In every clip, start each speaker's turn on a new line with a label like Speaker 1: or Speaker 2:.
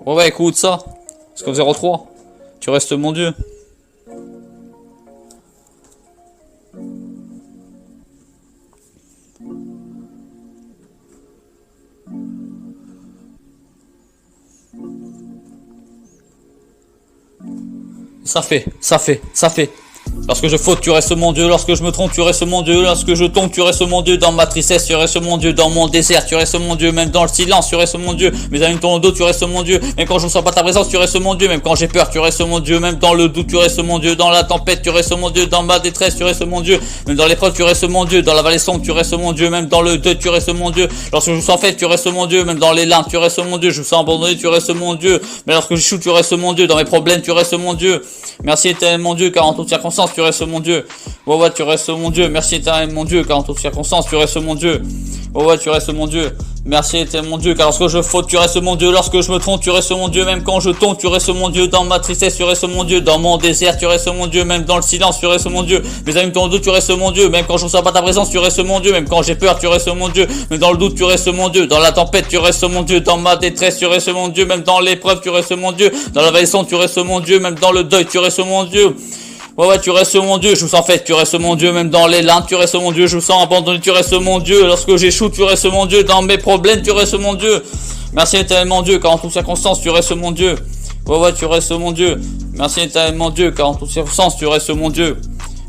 Speaker 1: Ouais, écoute ça. C'est comme 03. Tu restes mon Dieu. Ça fait. Lorsque je faute, tu restes mon Dieu. Lorsque je me trompe, tu restes mon Dieu. Lorsque je tombe, tu restes mon Dieu. Dans ma tristesse, tu restes mon Dieu. Dans mon désert, tu restes mon Dieu. Même dans le silence, tu restes mon Dieu. Mes amis tournent le dos, tu restes mon Dieu. Même quand je ne sens pas ta présence, tu restes mon Dieu. Même quand j'ai peur, tu restes mon Dieu. Même dans le doute, tu restes mon Dieu. Dans la tempête, tu restes mon Dieu. Dans ma détresse, tu restes mon Dieu. Même dans l'épreuve, tu restes mon Dieu. Dans la vallée sombre, tu restes mon Dieu. Même dans le deuil, tu restes mon Dieu. Lorsque je me sens faible, tu restes mon Dieu. Même dans les larmes, tu restes mon Dieu. Je me sens abandonné, tu restes mon Dieu. Mais lorsque je chute, tu restes mon Dieu. Dans mes problèmes, tu restes mon Dieu. Merci éternel mon Dieu, car en toutes circonstances, tu restes mon Dieu. Ouais, tu restes mon Dieu. Merci éternel mon Dieu, car en toutes circonstances, tu restes mon Dieu. Ouais, tu restes mon Dieu. Merci éternel mon Dieu, car lorsque je faute, tu restes mon Dieu. Lorsque je me trompe, tu restes mon Dieu. Même quand je tombe, tu restes mon Dieu. Dans ma tristesse, tu restes mon Dieu. Dans mon désert, tu restes mon Dieu. Même dans le silence, tu restes mon Dieu. Mes amis tournent le dos, tu restes mon Dieu. Même quand je ne sens pas ta présence, tu restes mon Dieu. Même quand j'ai peur, tu restes mon Dieu. Même dans le doute, tu restes mon Dieu. Dans la tempête, tu restes mon Dieu. Dans ma détresse, tu restes mon Dieu. Même dans l'épreuve, tu restes mon Dieu. Dans la vallée sombre, tu restes mon Dieu. Même dans le deuil, tu restes mon Dieu. Ouais, tu restes mon Dieu, je vous sens fait, tu restes mon Dieu, même dans les larmes, tu restes mon Dieu, je vous sens abandonné, tu restes mon Dieu, lorsque j'échoue, tu restes mon Dieu, dans mes problèmes, tu restes mon Dieu. Merci éternel mon Dieu, car en toutes circonstances, tu restes mon Dieu. Ouais, tu restes mon Dieu. Merci éternel mon Dieu, car en toutes circonstances, tu restes mon Dieu.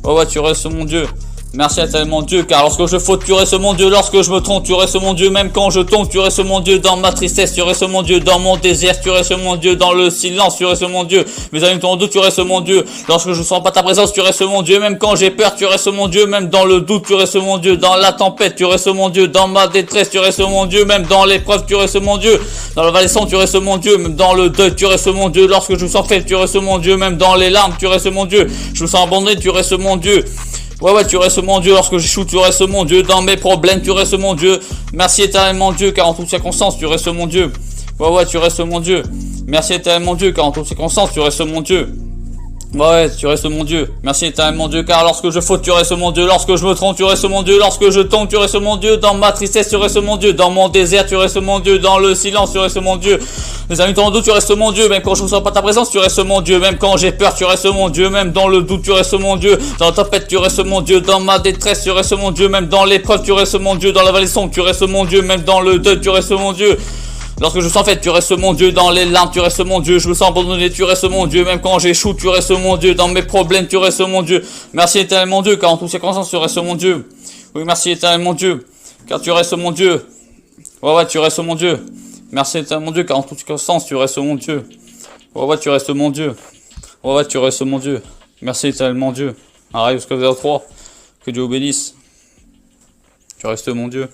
Speaker 1: Ouais, tu restes mon Dieu. Merci éternel mon Dieu, car lorsque je faute, tu restes mon Dieu. Lorsque je me trompe, tu restes mon Dieu. Même quand je tombe, tu restes mon Dieu. Dans ma tristesse, tu restes mon Dieu. Dans mon désert, tu restes mon Dieu. Dans le silence, tu restes mon Dieu. Mes amis tournent le dos, tu restes mon Dieu. Lorsque je sens pas ta présence, tu restes mon Dieu. Même quand j'ai peur, tu restes mon Dieu. Même dans le doute, tu restes mon Dieu. Dans la tempête, tu restes mon Dieu. Dans ma détresse, tu restes mon Dieu. Même dans l'épreuve, tu restes mon Dieu. Dans la vallée sombre, tu restes mon Dieu. Même dans le deuil, tu restes mon Dieu. Lorsque je me sens faible, tu restes mon Dieu. Même dans les larmes, tu restes mon Dieu. Je me sens abandonné, tu restes mon Dieu. Ouais, tu restes mon Dieu. Lorsque j'échoue, tu restes mon Dieu. Dans mes problèmes, tu restes mon Dieu. Merci éternel mon Dieu, car en toutes circonstances, tu restes mon Dieu. Ouais, tu restes mon Dieu. Merci éternel mon Dieu, car en toutes circonstances, tu restes mon Dieu. Ouais, tu restes mon Dieu. Merci éternel mon Dieu, car lorsque je faute, tu restes mon Dieu. Lorsque je me trompe, tu restes mon Dieu. Lorsque je tombe, tu restes mon Dieu. Dans ma tristesse, tu restes mon Dieu. Dans mon désert, tu restes mon Dieu. Dans le silence, tu restes mon Dieu. Les amis tournent le dos, tu restes mon Dieu. Même quand je ne sens pas ta présence, tu restes mon Dieu. Même quand j'ai peur, tu restes mon Dieu. Même dans le doute, tu restes mon Dieu. Dans la tempête, tu restes mon Dieu. Dans ma détresse, tu restes mon Dieu. Même dans l'épreuve, tu restes mon Dieu. Dans la vallée sombre, tu restes mon Dieu. Même dans le deuil, tu restes mon Dieu. Lorsque je sens fait, tu restes mon Dieu. Dans les larmes, tu restes mon Dieu. Je me sens abandonné, tu restes mon Dieu. Même quand j'échoue, tu restes mon Dieu. Dans mes problèmes, tu restes mon Dieu. Merci éternel mon Dieu, car en toutes circonstances, tu restes mon Dieu. Oui, merci éternel mon Dieu, car tu restes mon Dieu. Ouais, tu restes mon Dieu. Merci éternel mon Dieu, car en toutes circonstances, tu restes mon Dieu. Ouais, tu restes mon Dieu. Ouais, tu restes mon Dieu. Merci éternel mon Dieu. Arrive jusqu'à 03. Que Dieu vous bénisse. Tu restes mon Dieu.